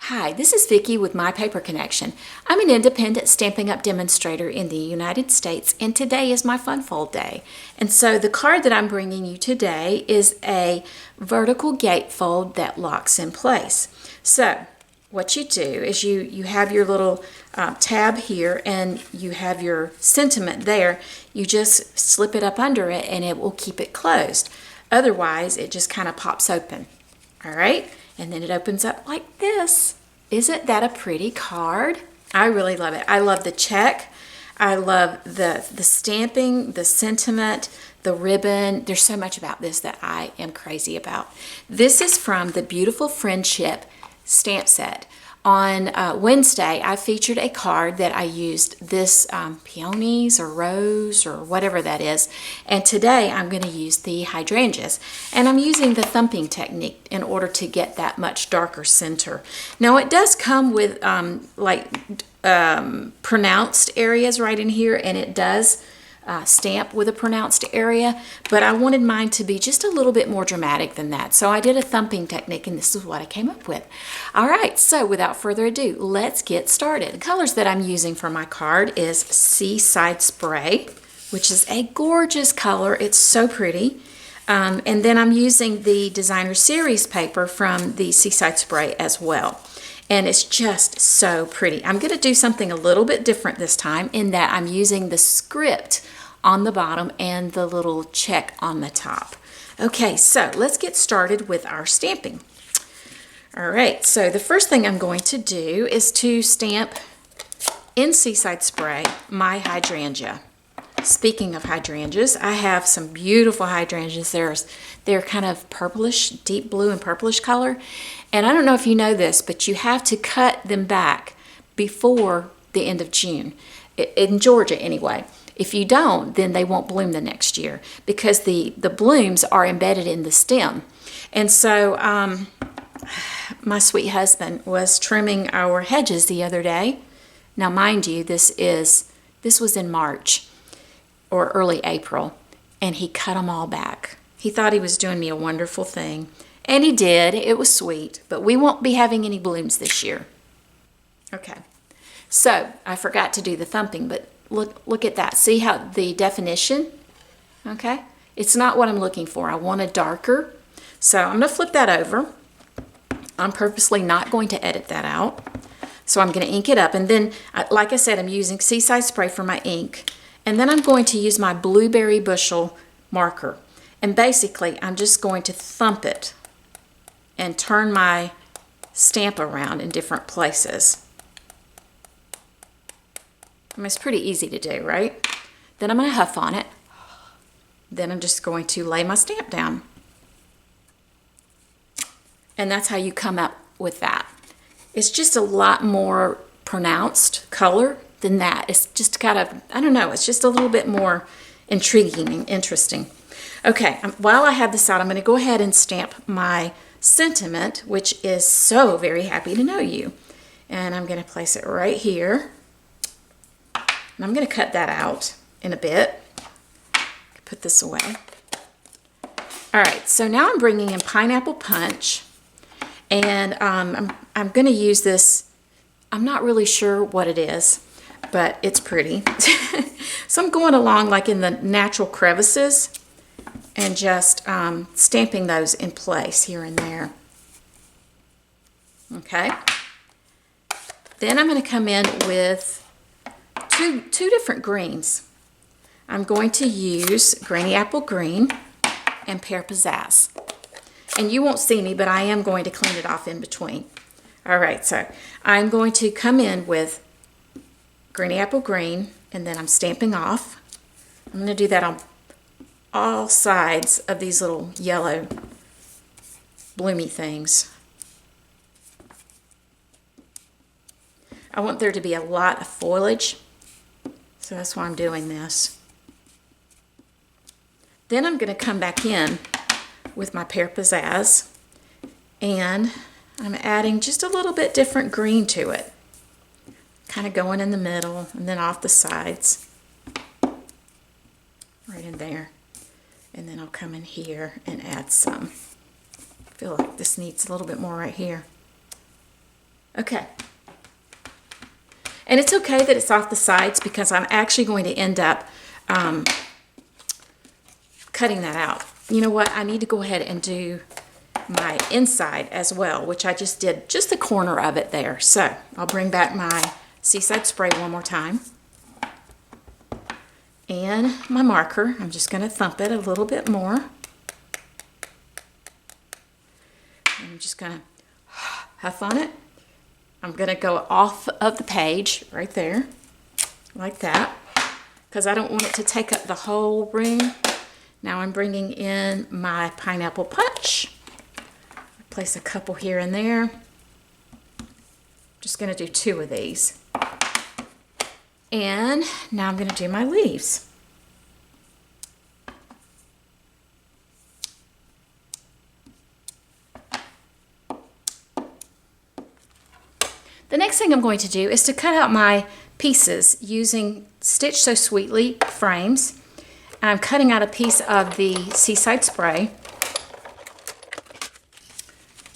Hi, this is Vicki with My Paper Connection. I'm an independent Stampin' Up! Demonstrator in the United States, and today is my Fun Fold Day. And so the card that I'm bringing you today is a vertical gatefold that locks in place. So what you do is you have your little tab here, and you have your sentiment there. You just slip it up under it, and it will keep it closed. Otherwise, it just kind of pops open. All right? And then it opens up like this. Isn't that a pretty card? I really love it. I love the check. I love the stamping, the sentiment, the ribbon. There's so much about this that I am crazy about. This is from the Beautiful Friendship stamp set. On Wednesday, I featured a card that I used this peonies or rose or whatever that is. And today I'm going to use the hydrangeas. And I'm using the thumping technique in order to get that much darker center. Now it does come with pronounced areas right in here, and it does stamp with a pronounced area, but I wanted mine to be just a little bit more dramatic than that. So I did a thumping technique, and this is what I came up with. All right, so without further ado, let's get started. The colors that I'm using for my card is Seaside Spray, which is a gorgeous color. It's so pretty. And then I'm using the Designer Series paper from the Seaside Spray as well. And it's just so pretty. I'm going to do something a little bit different this time in that I'm using the script on the bottom and the little check on the top. Okay, so let's get started with our stamping. All right, so the first thing I'm going to do is to stamp in Seaside Spray my hydrangea. Speaking of hydrangeas, I have some beautiful hydrangeas. They're kind of purplish, deep blue and purplish color. And I don't know if you know this, but you have to cut them back before the end of June, in Georgia anyway. If you don't, then they won't bloom the next year because the blooms are embedded in the stem. And so my sweet husband was trimming our hedges the other day. Now, mind you, this was in March or early April, and he cut them all back. He thought he was doing me a wonderful thing, and he did. It was sweet, but we won't be having any blooms this year. Okay, so I forgot to do the thumping, but look at that. See how the definition, okay? It's not what I'm looking for. I want a darker. So I'm going to flip that over. I'm purposely not going to edit that out. So I'm going to ink it up, and then, like I said, I'm using Seaside Spray for my ink. And then I'm going to use my Blueberry Bushel marker. And basically, I'm just going to thump it and turn my stamp around in different places. I mean, it's pretty easy to do, right? Then I'm going to huff on it. Then I'm just going to lay my stamp down. And that's how you come up with that. It's just a lot more pronounced color than that. It's just kind of, I don't know, it's just a little bit more intriguing and interesting. Okay, while I have this out, I'm going to go ahead and stamp my sentiment, which is so very happy to know you. And I'm going to place it right here. And I'm going to cut that out in a bit. Put this away. All right, so now I'm bringing in Pineapple Punch. And I'm going to use this. I'm not really sure what it is, but it's pretty. So I'm going along like in the natural crevices and just stamping those in place here and there. Okay. Then I'm going to come in with two different greens. I'm going to use Granny Apple Green and Pear Pizzazz. And you won't see me, but I am going to clean it off in between. All right, so I'm going to come in with Granny Apple Green, and then I'm stamping off. I'm going to do that on all sides of these little yellow bloomy things. I want there to be a lot of foliage, so that's why I'm doing this. Then I'm going to come back in with my Pear Pizzazz, and I'm adding just a little bit different green to it. Kind of going in the middle and then off the sides. Right in there. And then I'll come in here and add some. I feel like this needs a little bit more right here. Okay. And it's okay that it's off the sides because I'm actually going to end up cutting that out. You know what? I need to go ahead and do my inside as well, which I just did just the corner of it there. So I'll bring back my Seaside Spray one more time. And my marker, I'm just going to thump it a little bit more. I'm just going to huff on it. I'm going to go off of the page right there, like that, because I don't want it to take up the whole room. Now I'm bringing in my pineapple punch. Place a couple here and there. Just going to do 2 of these. And now I'm going to do my leaves. The next thing I'm going to do is to cut out my pieces using Stitch So Sweetly frames. I'm cutting out a piece of the Seaside Spray.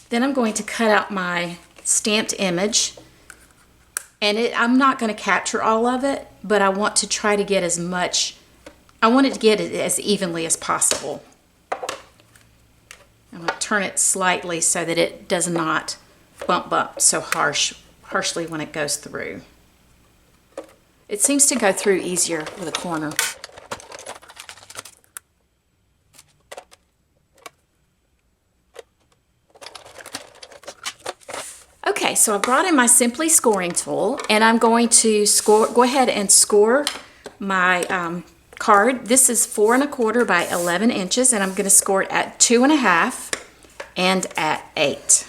Then I'm going to cut out my stamped image. And I'm not going to capture all of it, but I want to try to get as much, I want it to get it as evenly as possible. I'm going to turn it slightly so that it does not bump so harshly when it goes through. It seems to go through easier with a corner. Okay, so I brought in my Simply scoring tool, and I'm going to go ahead and score my card. This is 4 1/4 by 11 inches, and I'm going to score it at 2 1/2 and at 8.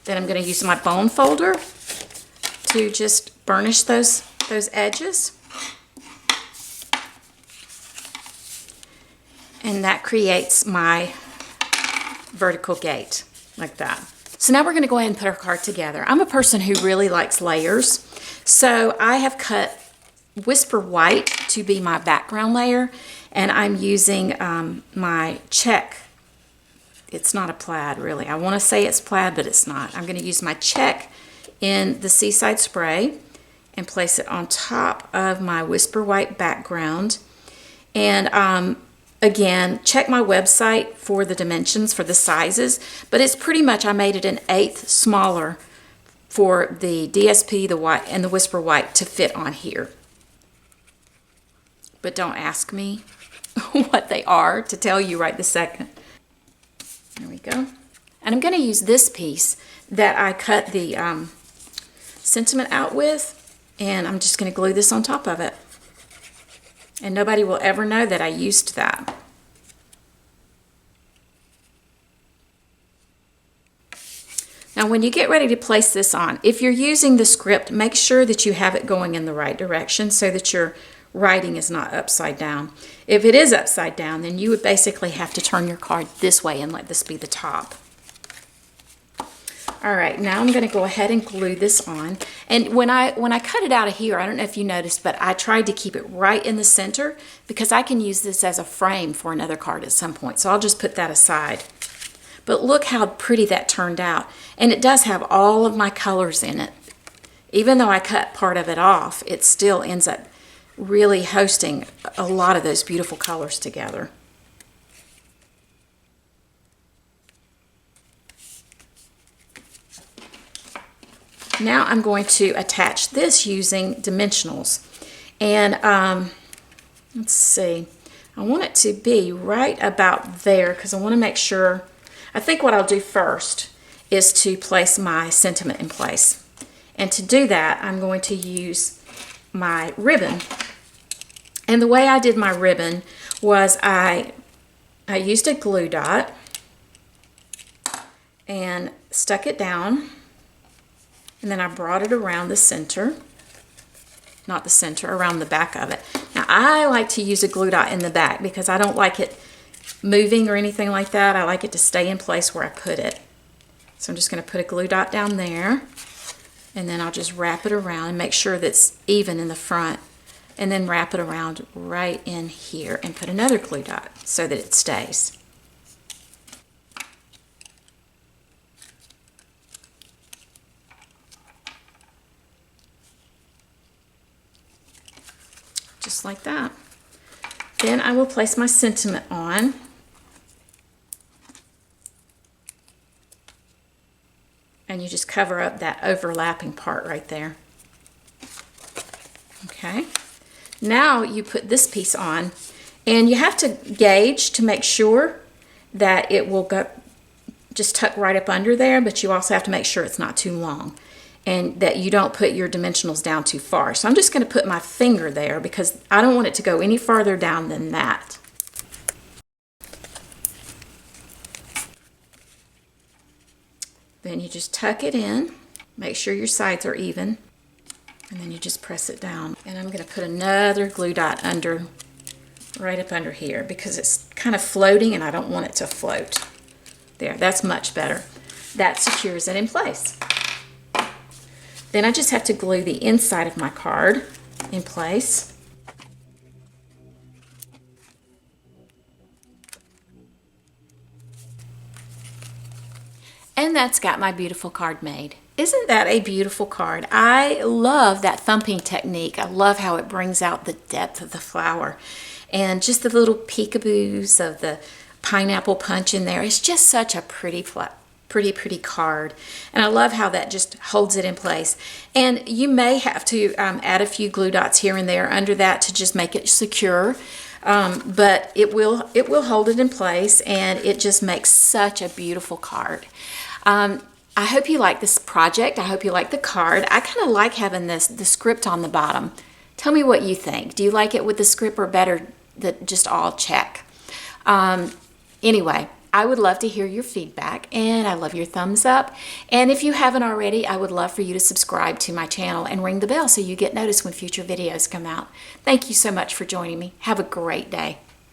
Then I'm going to use my bone folder to just burnish those edges. And that creates my vertical gate, like that. So now we're going to go ahead and put our card together. I'm a person who really likes layers, so I have cut Whisper White to be my background layer, and I'm using my check. It's not a plaid, really. I want to say it's plaid, but it's not. I'm going to use my check in the Seaside Spray and place it on top of my Whisper White background. And again, check my website for the dimensions, for the sizes, but it's pretty much, I made it an 1/8 smaller for the DSP, the white, and the Whisper White to fit on here. But don't ask me what they are to tell you right this second. There we go. And I'm going to use this piece that I cut the sentiment out with, and I'm just going to glue this on top of it. And nobody will ever know that I used that. Now when you get ready to place this on, if you're using the script, make sure that you have it going in the right direction so that your writing is not upside down. If it is upside down, then you would basically have to turn your card this way and let this be the top. All right, now I'm going to go ahead and glue this on. And when I cut it out of here, I don't know if you noticed, but I tried to keep it right in the center because I can use this as a frame for another card at some point. So I'll just put that aside. But look how pretty that turned out. And it does have all of my colors in it. Even though I cut part of it off, it still ends up really hosting a lot of those beautiful colors together. Now I'm going to attach this using dimensionals. And let's see, I want it to be right about there because I want to make sure, I think what I'll do first is to place my sentiment in place. And to do that, I'm going to use my ribbon. And the way I did my ribbon was I used a glue dot and stuck it down, and then I brought it around the center, not the center, around the back of it. Now I like to use a glue dot in the back because I don't like it moving or anything like that. I like it to stay in place where I put it. So I'm just going to put a glue dot down there, and then I'll just wrap it around and make sure that's even in the front, and then wrap it around right in here and put another glue dot so that it stays. just like that. Then I will place my sentiment on. And you just cover up that overlapping part right there. Okay. Now you put this piece on, and you have to gauge to make sure that it will go just tuck right up under there, but you also have to make sure it's not too long and that you don't put your dimensionals down too far. So I'm just going to put my finger there because I don't want it to go any farther down than that. Then you just tuck it in, make sure your sides are even, and then you just press it down. And I'm going to put another glue dot under, right up under here, because it's kind of floating and I don't want it to float. There, that's much better. That secures it in place. Then I just have to glue the inside of my card in place. And that's got my beautiful card made. Isn't that a beautiful card? I love that thumping technique. I love how it brings out the depth of the flower and just the little peekaboos of the pineapple punch in there. It's just such a pretty card. And I love how that just holds it in place. And you may have to add a few glue dots here and there under that to just make it secure. But it will hold it in place, and it just makes such a beautiful card. I hope you like this project. I hope you like the card. I kind of like having the script on the bottom. Tell me what you think. Do you like it with the script or better that just all check? Anyway, I would love to hear your feedback, and I love your thumbs up. And if you haven't already, I would love for you to subscribe to my channel and ring the bell so you get noticed when future videos come out. Thank you so much for joining me. Have a great day.